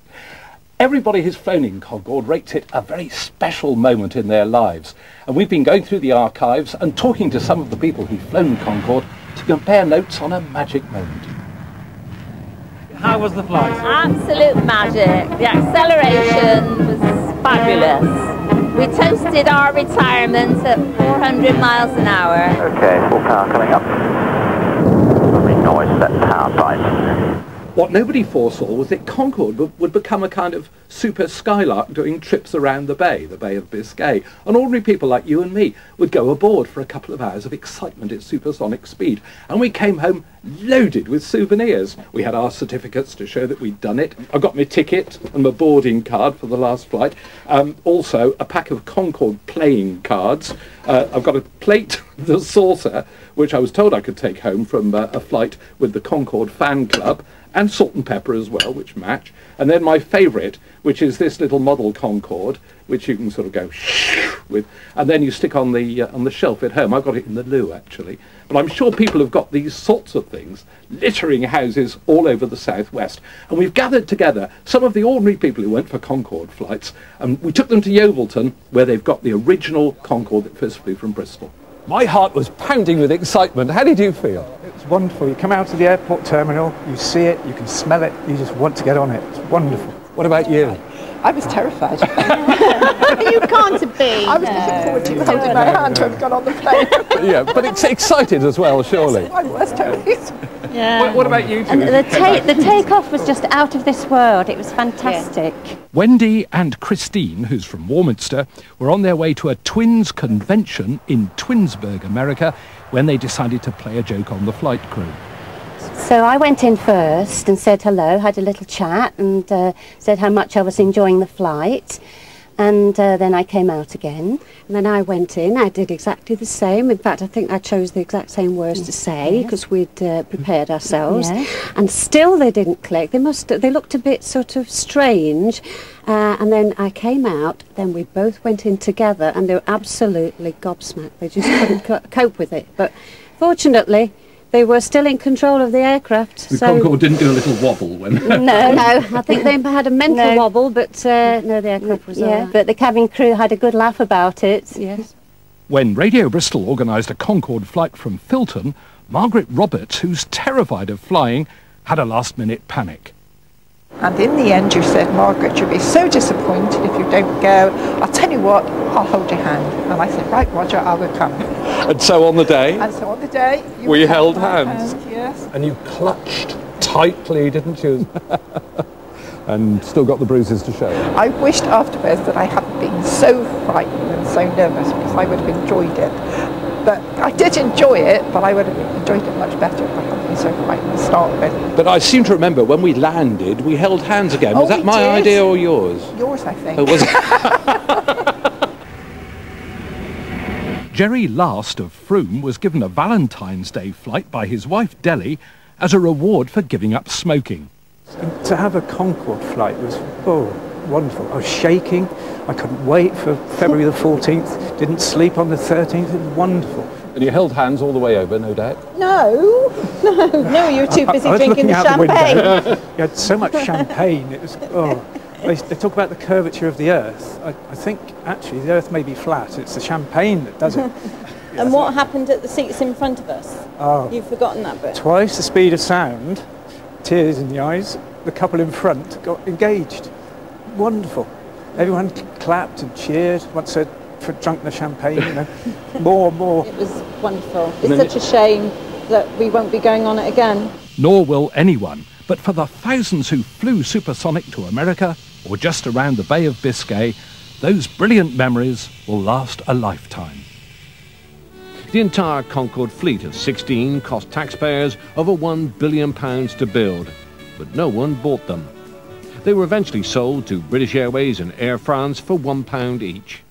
Everybody who's flown in Concorde rates it a very special moment in their lives. And we've been going through the archives and talking to some of the people who've flown Concorde to compare notes on a magic moment. How was the flight? Absolute magic. The acceleration was fabulous. We toasted our retirement at 400 miles an hour. Okay, full power coming up. Lovely noise, set power side. What nobody foresaw was that Concorde would become a kind of super skylark doing trips around the Bay of Biscay. And ordinary people like you and me would go aboard for a couple of hours of excitement at supersonic speed. And we came home loaded with souvenirs. We had our certificates to show that we'd done it. I got my ticket and my boarding card for the last flight. Also, a pack of Concorde playing cards. I've got a plate, the saucer, which I was told I could take home from a flight with the Concorde fan club, and salt and pepper as well, which match. And then my favourite, which is this little model Concorde, which you can sort of go with, and then you stick on the shelf at home. I got it in the loo, actually. But I'm sure people have got these sorts of things littering houses all over the southwest. And we've gathered together some of the ordinary people who went for Concorde flights, and we took them to Yeovilton, where they've got the original Concorde that first flew from Bristol. My heart was pounding with excitement. How did you feel? It's wonderful. You come out of the airport terminal, you see it, you can smell it, you just want to get on it. It's wonderful. What about you? I was terrified. You can't be. I was looking forward to holding my hand to have got on the plane. Yeah, but it's excited as well, surely. I was totally. Yeah. What about you two? And the takeoff was just out of this world. It was fantastic. Yeah. Wendy and Christine, who's from Warminster, were on their way to a twins convention in Twinsburg, America, when they decided to play a joke on the flight crew. So I went in first and said hello, had a little chat, and said how much I was enjoying the flight. And then I came out again. And then I went in, I did exactly the same. In fact, I think I chose the exact same words to say, because we'd prepared ourselves. Yes. And still they didn't click. They looked a bit sort of strange. And then I came out, then we both went in together, and they were absolutely gobsmacked. They just couldn't cope with it. But fortunately, they were still in control of the aircraft. The Concorde didn't do a little wobble when... No, I think they had a mental wobble, but no, the aircraft was all right. But the cabin crew had a good laugh about it. Yes. When Radio Bristol organised a Concorde flight from Filton, Margaret Roberts, who's terrified of flying, had a last-minute panic. And in the end you said, Margaret, you'll be so disappointed if you don't go. I'll tell you what, I'll hold your hand. And I said, right, Roger, I will come. And so on the day? And so on the day... we held hands. Yes. And you clutched tightly, didn't you? And still got the bruises to show. I wished afterwards that I hadn't been so frightened and so nervous, because I would have enjoyed it. But I did enjoy it, but I would have enjoyed it much better if I hadn't been so frightened to start with. But I seem to remember when we landed, we held hands again. Was that my idea or yours? Yours, I think. Oh, was it? Jerry Last of Frome was given a Valentine's Day flight by his wife Delly as a reward for giving up smoking. And to have a Concorde flight was, wonderful. I was shaking. I couldn't wait for February the 14th. Didn't sleep on the 13th. It was wonderful. And you held hands all the way over, no doubt? No, you were too busy drinking the champagne. You had so much champagne. It was, They talk about the curvature of the Earth. I think, actually, the Earth may be flat. It's the champagne that does it. And what happened at the seats in front of us? Oh. You've forgotten that bit. Twice the speed of sound, tears in the eyes. The couple in front got engaged. Wonderful. Everyone clapped and cheered once they'd drunk the champagne. More. It was wonderful. It's such a shame that we won't be going on it again. Nor will anyone. But for the thousands who flew supersonic to America or just around the Bay of Biscay, those brilliant memories will last a lifetime. The entire Concorde fleet of 16 cost taxpayers over £1 billion to build, but no one bought them. They were eventually sold to British Airways and Air France for £1 each.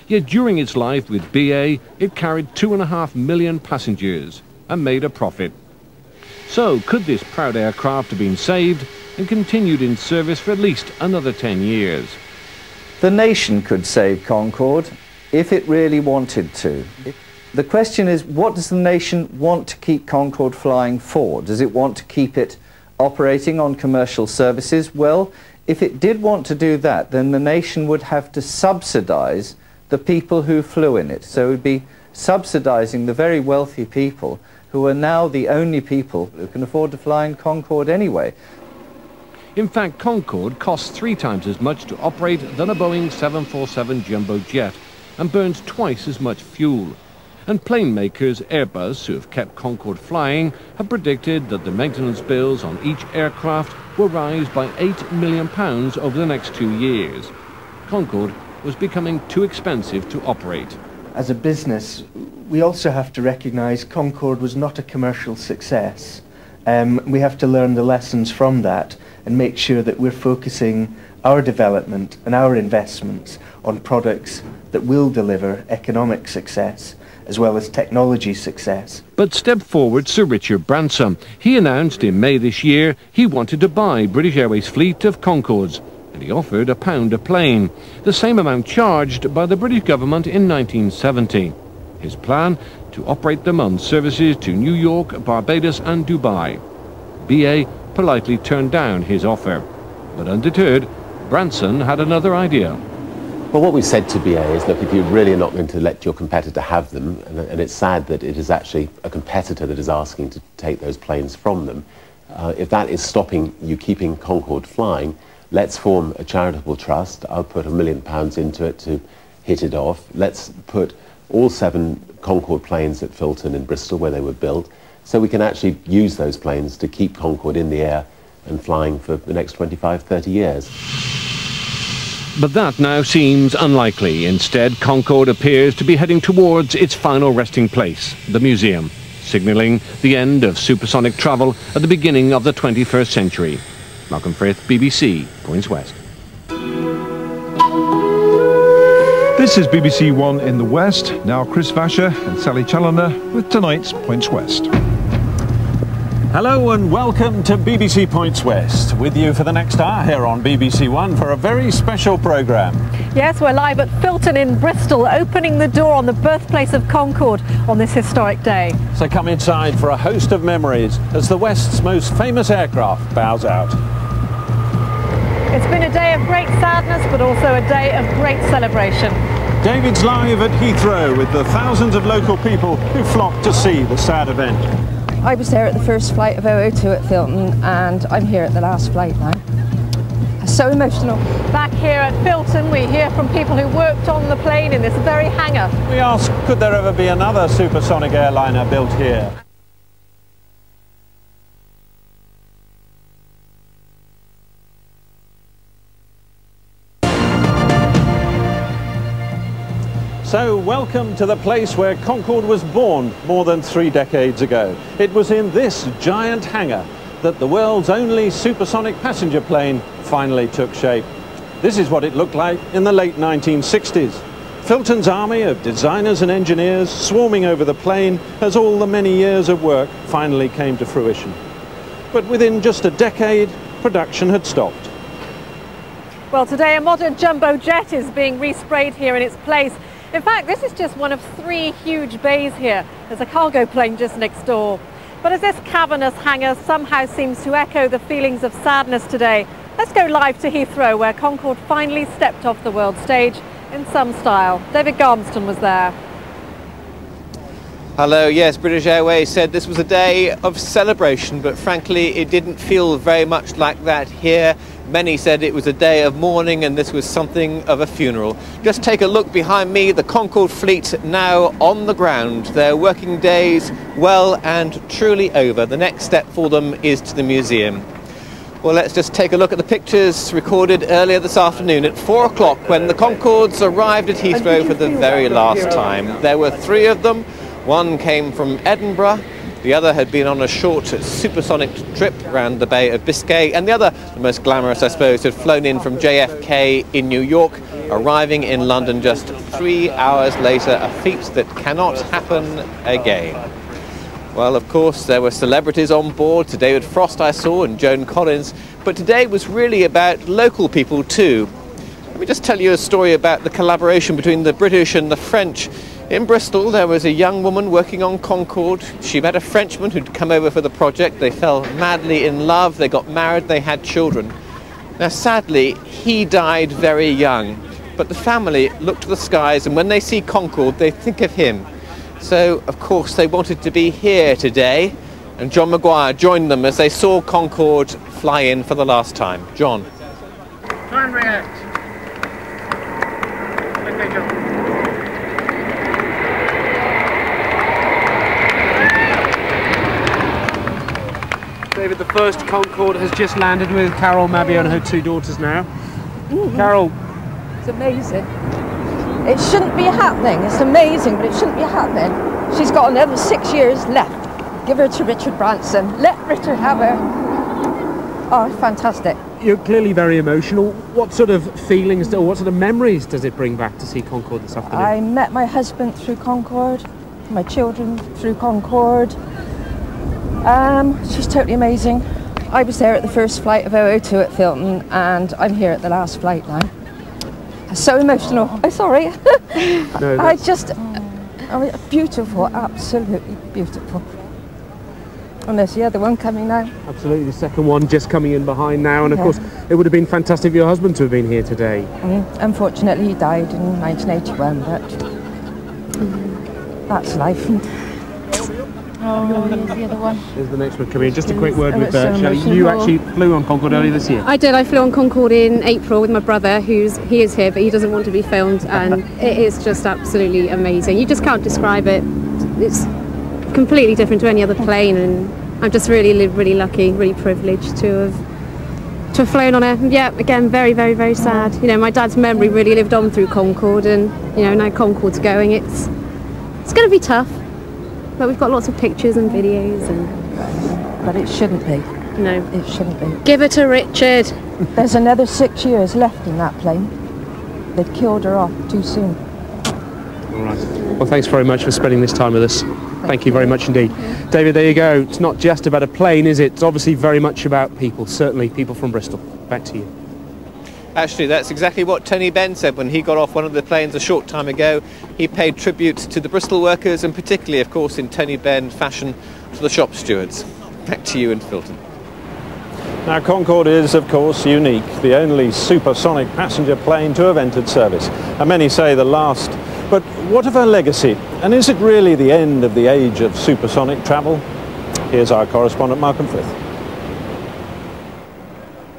Yet during its life with BA, it carried 2.5 million passengers and made a profit. So could this proud aircraft have been saved and continued in service for at least another 10 years? The nation could save Concorde if it really wanted to. The question is, what does the nation want to keep Concorde flying for? Does it want to keep it operating on commercial services? Well, if it did want to do that, then the nation would have to subsidise the people who flew in it. So it would be subsidising the very wealthy people who are now the only people who can afford to fly in Concorde anyway. In fact, Concorde costs 3 times as much to operate than a Boeing 747 jumbo jet and burns twice as much fuel. And plane makers Airbus, who have kept Concorde flying, have predicted that the maintenance bills on each aircraft will rise by £8 million over the next 2 years. Concorde was becoming too expensive to operate. As a business, we also have to recognise Concorde was not a commercial success. We have to learn the lessons from that and make sure that we're focusing our development and our investments on products that will deliver economic success as well as technology success. But step forward Sir Richard Branson. He announced in May this year he wanted to buy British Airways' fleet of Concordes, and he offered £1 a plane, the same amount charged by the British government in 1970. His plan? To operate them on services to New York, Barbados and Dubai. BA politely turned down his offer. But undeterred, Branson had another idea. Well, what we said to BA is, look, if you're really not going to let your competitor have them, and it's sad that it is actually a competitor that is asking to take those planes from them, if that is stopping you keeping Concorde flying, let's form a charitable trust. I'll put £1 million into it to hit it off. Let's put all 7 Concorde planes at Filton in Bristol, where they were built, so we can actually use those planes to keep Concorde in the air and flying for the next 25, 30 years. But that now seems unlikely. Instead, Concorde appears to be heading towards its final resting place, the museum, signalling the end of supersonic travel at the beginning of the 21st century. Malcolm Frith, BBC, Points West. This is BBC One in the West. Now Chris Vasher and Sally Challoner with tonight's Points West. Hello and welcome to BBC Points West, with you for the next hour here on BBC One for a very special programme. Yes, we're live at Filton in Bristol, opening the door on the birthplace of Concorde on this historic day. So come inside for a host of memories as the West's most famous aircraft bows out. It's been a day of great sadness, but also a day of great celebration. David's live at Heathrow with the thousands of local people who flocked to see the sad event. I was there at the first flight of 002 at Filton, and I'm here at the last flight now. So emotional. Back here at Filton, we hear from people who worked on the plane in this very hangar. We ask, could there ever be another supersonic airliner built here? So, welcome to the place where Concorde was born more than 3 decades ago. It was in this giant hangar that the world's only supersonic passenger plane finally took shape. This is what it looked like in the late 1960s. Filton's army of designers and engineers swarming over the plane as all the many years of work finally came to fruition. But within just a decade, production had stopped. Well, today a modern jumbo jet is being resprayed here in its place. In fact, this is just one of 3 huge bays here. There's a cargo plane just next door. But as this cavernous hangar somehow seems to echo the feelings of sadness today, let's go live to Heathrow, where Concorde finally stepped off the world stage in some style. David Garmston was there. Hello, yes, British Airways said this was a day of celebration, but frankly it didn't feel very much like that here. Many said it was a day of mourning and this was something of a funeral. Just take a look behind me, the Concorde fleet now on the ground. Their working days well and truly over. The next step for them is to the museum. Well, let's just take a look at the pictures recorded earlier this afternoon at 4 o'clock when the Concordes arrived at Heathrow for the very last time. There were 3 of them. One came from Edinburgh, the other had been on a short supersonic trip around the Bay of Biscay, and the other, the most glamorous I suppose, had flown in from JFK in New York, arriving in London just 3 hours later, a feat that cannot happen again. Well, of course, there were celebrities on board. Sir David Frost I saw and Joan Collins, but today was really about local people too. Let me just tell you a story about the collaboration between the British and the French. In Bristol, there was a young woman working on Concorde. She met a Frenchman who'd come over for the project. They fell madly in love, they got married, they had children. Now, sadly, he died very young, but the family look to the skies, and when they see Concorde, they think of him. So, of course, they wanted to be here today And John Maguire joined them as they saw Concorde fly in for the last time. John. Try and react. Okay, John. David, the first Concorde has just landed with Carol, Mabby and her 2 daughters now. Carol. It's amazing. It shouldn't be happening. It's amazing, but it shouldn't be happening. She's got another 6 years left. Give her to Richard Branson. Let Richard have her. Oh, fantastic. You're clearly very emotional. What sort of feelings or what sort of memories does it bring back to see Concorde this afternoon? I met my husband through Concorde, my children through Concorde. She's totally amazing. I was there at the first flight of 002 at Filton, and I'm here at the last flight now. So emotional. I'm sorry. No, I just, beautiful, absolutely beautiful. And there's the other one coming now. Absolutely, the second one just coming in behind now, and of course it would have been fantastic for your husband to have been here today. Unfortunately he died in 1981, but that's life. Oh, here's the other one. Here's the next one coming in. Just a quick word with Shelley. You actually flew on Concorde earlier this year. I did. I flew on Concorde in April with my brother, he is here, but he doesn't want to be filmed, and it is just absolutely amazing. You just can't describe it. It's completely different to any other plane, and I'm just really lucky, really privileged to have flown on it. Yeah, again, very sad. You know, my dad's memory really lived on through Concorde, and you know, now Concorde's going. It's going to be tough. But we've got lots of pictures and videos, and but it shouldn't be. No, it shouldn't be. Give her to Richard. There's another 6 years left in that plane. They've killed her off too soon. All right. Well, thanks very much for spending this time with us. Thank you very much indeed. David, there you go. It's not just about a plane, is it? It's obviously very much about people, certainly people from Bristol. Back to you. Actually, that's exactly what Tony Benn said when he got off one of the planes a short time ago. He paid tribute to the Bristol workers, and particularly, of course, in Tony Benn fashion, to the shop stewards. Back to you in Filton. Now, Concorde is, of course, unique, the only supersonic passenger plane to have entered service, and many say the last. But what of her legacy? And is it really the end of the age of supersonic travel? Here's our correspondent, Malcolm Frith.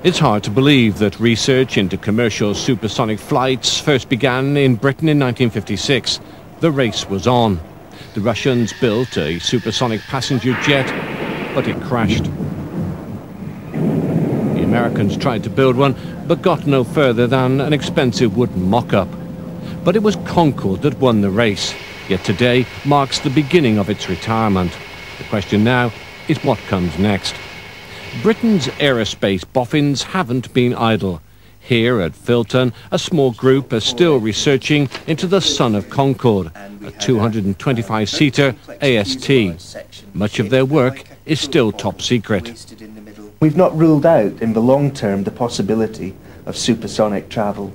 It's hard to believe that research into commercial supersonic flights first began in Britain in 1956. The race was on. The Russians built a supersonic passenger jet, but it crashed. The Americans tried to build one, but got no further than an expensive wooden mock-up. But it was Concorde that won the race, yet today marks the beginning of its retirement. The question now is what comes next. Britain's aerospace boffins haven't been idle. Here at Filton, a small group are still researching into the son of Concorde, a 225-seater AST. Much of their work is still top secret. We've not ruled out in the long term the possibility of supersonic travel.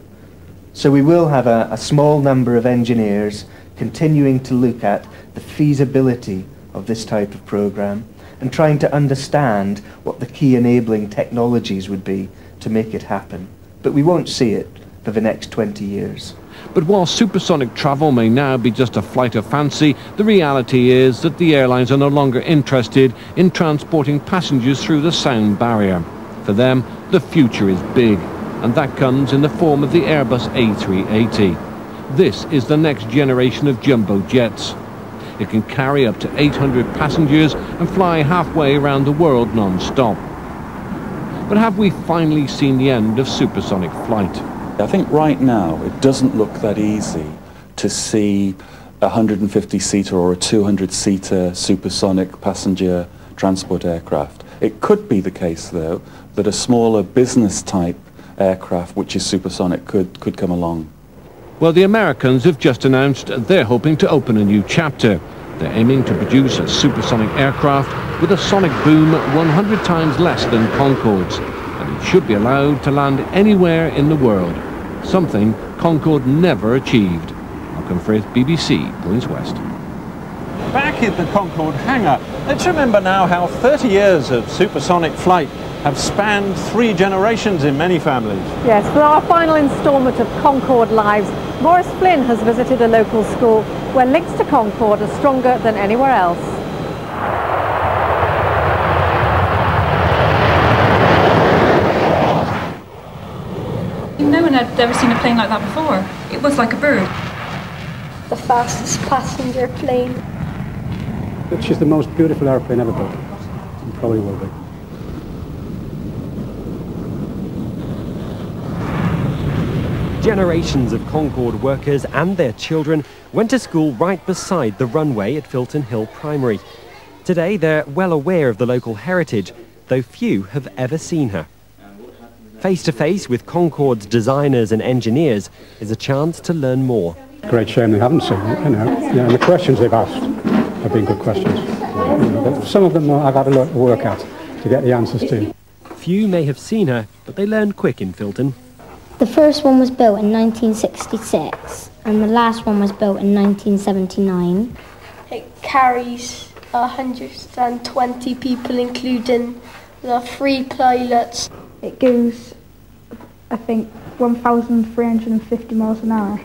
So we will have a small number of engineers continuing to look at the feasibility of this type of program, and trying to understand what the key enabling technologies would be to make it happen. But we won't see it for the next 20 years. But while supersonic travel may now be just a flight of fancy, the reality is that the airlines are no longer interested in transporting passengers through the sound barrier. For them, the future is big, and that comes in the form of the Airbus A380. This is the next generation of jumbo jets. It can carry up to 800 passengers and fly halfway around the world non-stop. But have we finally seen the end of supersonic flight? I think right now it doesn't look that easy to see a 150-seater or a 200-seater supersonic passenger transport aircraft. It could be the case, though, that a smaller business-type aircraft, which is supersonic, could come along. Well, the Americans have just announced they're hoping to open a new chapter. They're aiming to produce a supersonic aircraft with a sonic boom 100 times less than Concorde's, and it should be allowed to land anywhere in the world, something Concorde never achieved. Malcolm Frith, BBC, Points West. Back in the Concorde hangar, let's remember now how 30 years of supersonic flight have spanned 3 generations in many families. Yes, for our final instalment of Concorde Lives, Maurice Flynn has visited a local school where links to Concorde are stronger than anywhere else. No one had ever seen a plane like that before. It was like a bird. The fastest passenger plane. It's just the most beautiful airplane ever built. It probably will be. Generations of Concorde workers and their children went to school right beside the runway at Filton Hill Primary. Today they're well aware of the local heritage, though few have ever seen her. Face to face with Concorde's designers and engineers is a chance to learn more. Great shame they haven't seen it, you know. And the questions they've asked have been good questions. But some of them I've had a lot to work at to get the answers to. Few may have seen her, but they learn quick in Filton. The first one was built in 1966 and the last one was built in 1979. It carries 120 people, including the 3 pilots. It goes, I think, 1,350 miles an hour.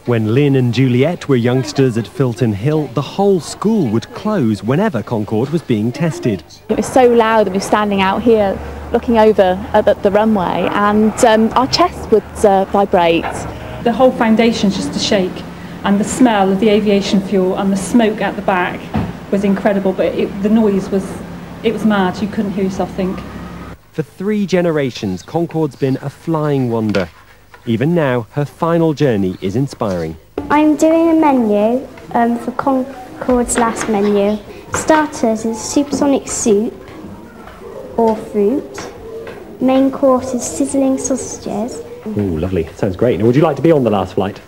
When Lynn and Juliet were youngsters at Filton Hill, the whole school would close whenever Concorde was being tested. It was so loud and we were standing out here looking over at the runway, and our chests would vibrate. The whole foundation's just to shake, and the smell of the aviation fuel and the smoke at the back was incredible, but the noise was mad. You couldn't hear yourself think. For 3 generations, Concorde's been a flying wonder. Even now, her final journey is inspiring. I'm doing a menu for Concorde's last menu. Starters is supersonic soup or fruit. Main course is sizzling sausages. Ooh, lovely. Sounds great. Now, would you like to be on the last flight?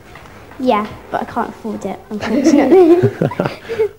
Yeah, but I can't afford it, unfortunately.